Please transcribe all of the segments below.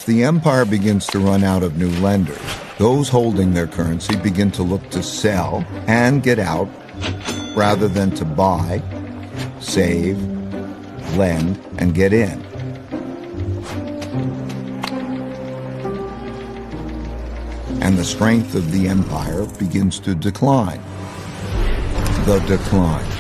the empire begins to run out of new lenders, those holding their currency begin to look to sell and get out rather than to buy, save, lend, and get in. And the strength of the empire begins to decline. The decline.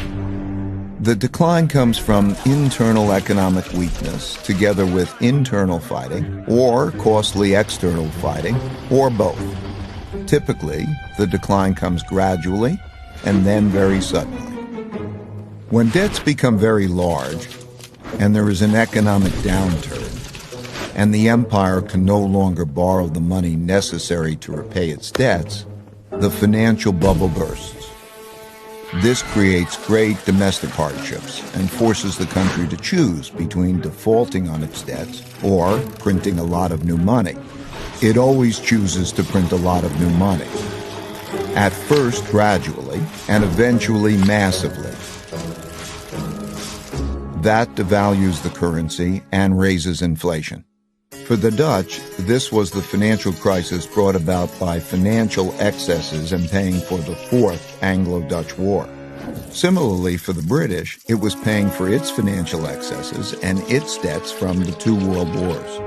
The decline comes from internal economic weakness together with internal fighting or costly external fighting, or both. Typically, the decline comes gradually and then very suddenly. When debts become very large and there is an economic downturn and the empire can no longer borrow the money necessary to repay its debts, the financial bubble bursts. This creates great domestic hardships and forces the country to choose between defaulting on its debts or printing a lot of new money. It always chooses to print a lot of new money. At first gradually, and eventually massively. That devalues the currency and raises inflation. For the Dutch, this was the financial crisis brought about by financial excesses and paying for the Fourth Anglo-Dutch War. Similarly, for the British, it was paying for its financial excesses and its debts from the two world wars.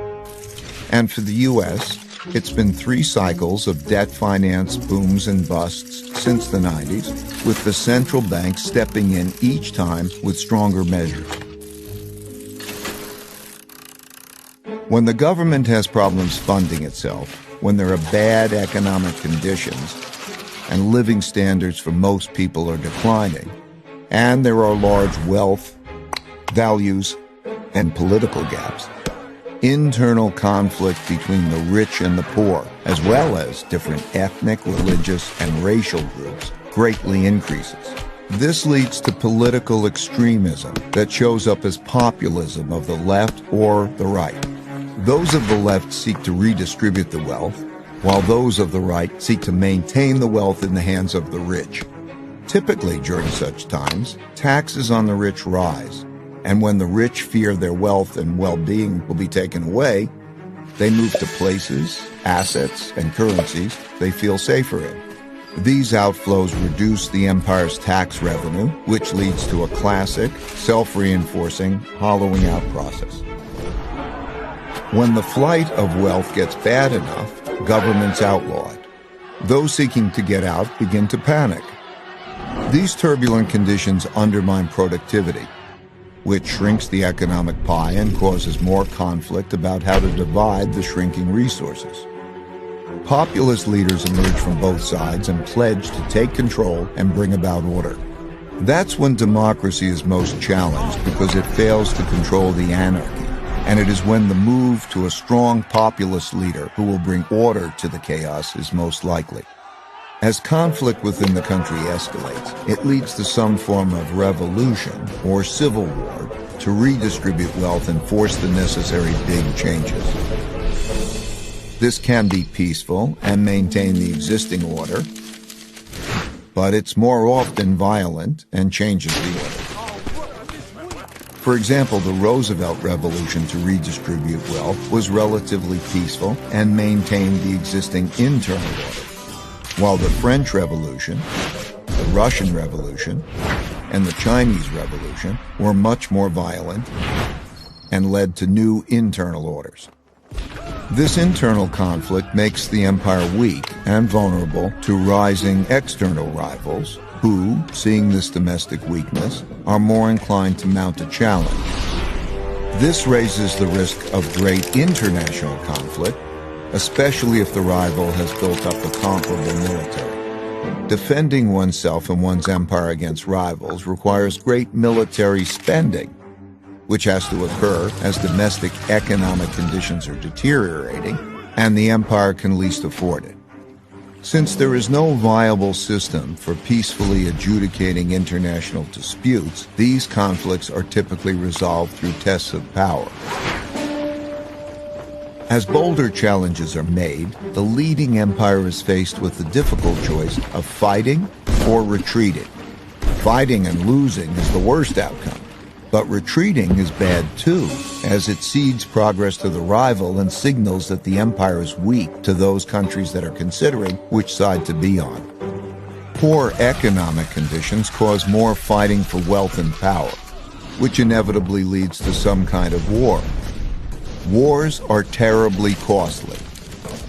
And for the U.S., it's been 3 cycles of debt finance booms and busts since the 90s, with the central bank stepping in each time with stronger measures. When the government has problems funding itself, when there are bad economic conditions, and living standards for most people are declining, and there are large wealth, values, and political gaps, internal conflict between the rich and the poor, as well as different ethnic, religious, and racial groups, greatly increases. This leads to political extremism that shows up as populism of the left or the right. Those of the left seek to redistribute the wealth, while those of the right seek to maintain the wealth in the hands of the rich. Typically, during such times, taxes on the rich rise, and when the rich fear their wealth and well-being will be taken away, they move to places, assets, and currencies they feel safer in. These outflows reduce the empire's tax revenue, which leads to a classic, self-reinforcing, hollowing out process. When the flight of wealth gets bad enough, governments outlaw it. Those seeking to get out begin to panic. These turbulent conditions undermine productivity, which shrinks the economic pie and causes more conflict about how to divide the shrinking resources. Populist leaders emerge from both sides and pledge to take control and bring about order. That's when democracy is most challenged because it fails to control the anarchy. And it is when the move to a strong populist leader who will bring order to the chaos is most likely. As conflict within the country escalates, it leads to some form of revolution or civil war to redistribute wealth and force the necessary big changes. This can be peaceful and maintain the existing order, but it's more often violent and changes the order. For example, the Roosevelt Revolution to redistribute wealth was relatively peaceful and maintained the existing internal order, while the French Revolution, the Russian Revolution, and the Chinese Revolution were much more violent and led to new internal orders. This internal conflict makes the empire weak and vulnerable to rising external rivals who, seeing this domestic weakness, are more inclined to mount a challenge. This raises the risk of great international conflict, especially if the rival has built up a comparable military. Defending oneself and one's empire against rivals requires great military spending, which has to occur as domestic economic conditions are deteriorating and the empire can least afford it. Since there is no viable system for peacefully adjudicating international disputes, these conflicts are typically resolved through tests of power. As bolder challenges are made, the leading empire is faced with the difficult choice of fighting or retreating. Fighting and losing is the worst outcome. But retreating is bad too, as it cedes progress to the rival and signals that the empire is weak to those countries that are considering which side to be on. Poor economic conditions cause more fighting for wealth and power, which inevitably leads to some kind of war. Wars are terribly costly.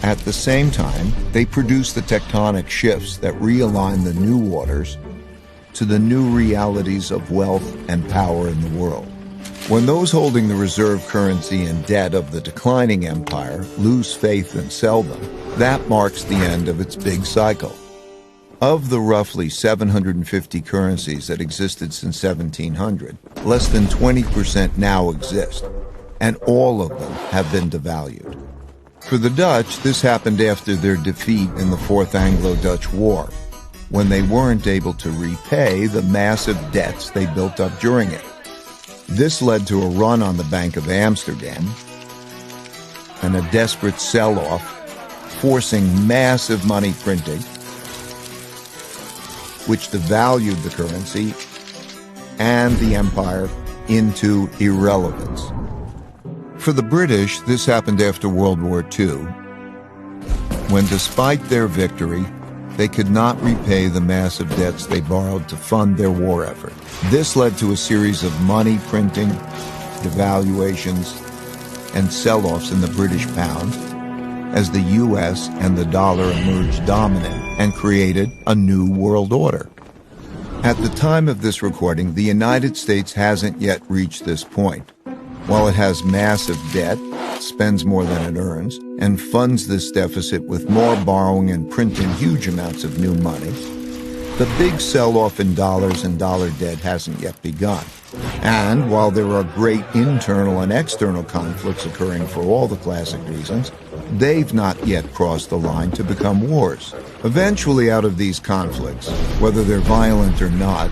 At the same time, they produce the tectonic shifts that realign the new waters to the new realities of wealth and power in the world. When those holding the reserve currency and debt of the declining empire lose faith and sell them, that marks the end of its big cycle. Of the roughly 750 currencies that existed since 1700, less than 20% now exist, and all of them have been devalued. For the Dutch, this happened after their defeat in the Fourth Anglo-Dutch War, when they weren't able to repay the massive debts they built up during it. This led to a run on the Bank of Amsterdam and a desperate sell-off, forcing massive money printing, which devalued the currency and the empire into irrelevance. For the British, this happened after World War II, when despite their victory, they could not repay the massive debts they borrowed to fund their war effort. This led to a series of money printing, devaluations, and sell-offs in the British pound, as the US and the dollar emerged dominant and created a new world order. At the time of this recording, the United States hasn't yet reached this point. While it has massive debt, spends more than it earns, and funds this deficit with more borrowing and printing huge amounts of new money, the big sell-off in dollars and dollar debt hasn't yet begun. And while there are great internal and external conflicts occurring for all the classic reasons, they've not yet crossed the line to become wars. Eventually, out of these conflicts, whether they're violent or not,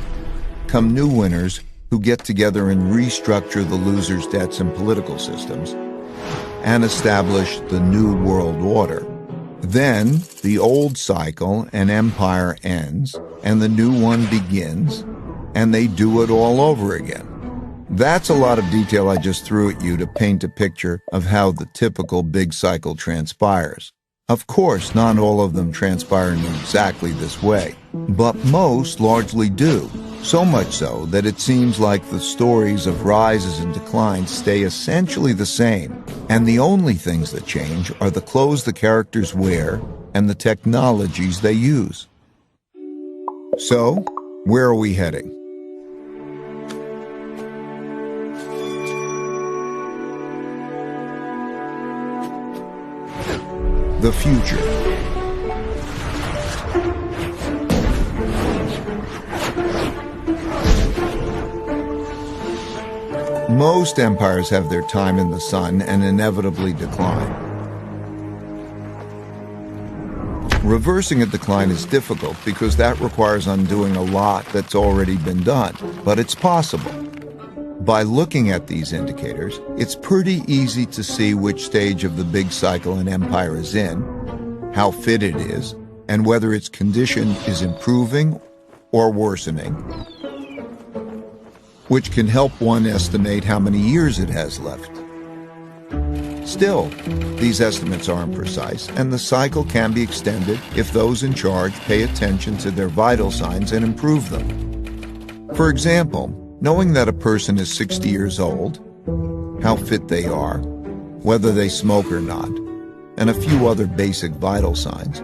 come new winners who get together and restructure the losers' debts and political systems and establish the new world order. Then the old cycle and empire ends and the new one begins, and they do it all over again. That's a lot of detail I just threw at you to paint a picture of how the typical big cycle transpires. Of course, not all of them transpire in exactly this way, but most largely do. So much so that it seems like the stories of rises and declines stay essentially the same, and the only things that change are the clothes the characters wear and the technologies they use. So, where are we heading? The future. Most empires have their time in the sun and inevitably decline. Reversing a decline is difficult because that requires undoing a lot that's already been done, but it's possible. By looking at these indicators, it's pretty easy to see which stage of the big cycle an empire is in, how fit it is, and whether its condition is improving or worsening, which can help one estimate how many years it has left. Still, these estimates aren't precise, and the cycle can be extended if those in charge pay attention to their vital signs and improve them. For example, knowing that a person is 60 years old, how fit they are, whether they smoke or not, and a few other basic vital signs,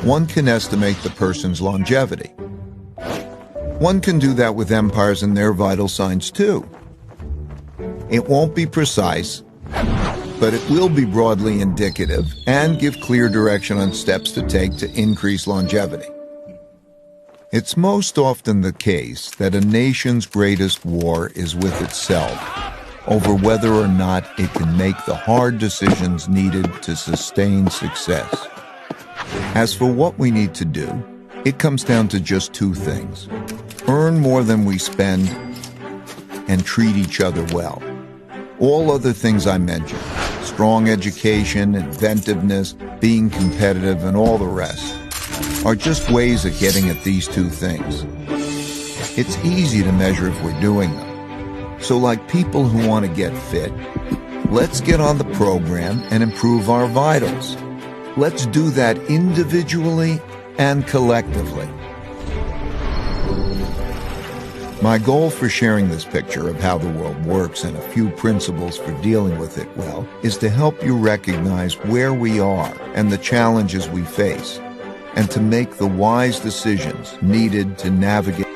one can estimate the person's longevity. One can do that with empires and their vital signs too. It won't be precise, but it will be broadly indicative and give clear direction on steps to take to increase longevity. It's most often the case that a nation's greatest war is with itself over whether or not it can make the hard decisions needed to sustain success. As for what we need to do, it comes down to just two things: earn more than we spend and treat each other well. All other things I mentioned, strong education, inventiveness, being competitive, and all the rest, are just ways of getting at these two things. It's easy to measure if we're doing them. So like people who want to get fit, let's get on the program and improve our vitals. Let's do that individually and collectively. My goal for sharing this picture of how the world works and a few principles for dealing with it well is to help you recognize where we are and the challenges we face, and to make the wise decisions needed to navigate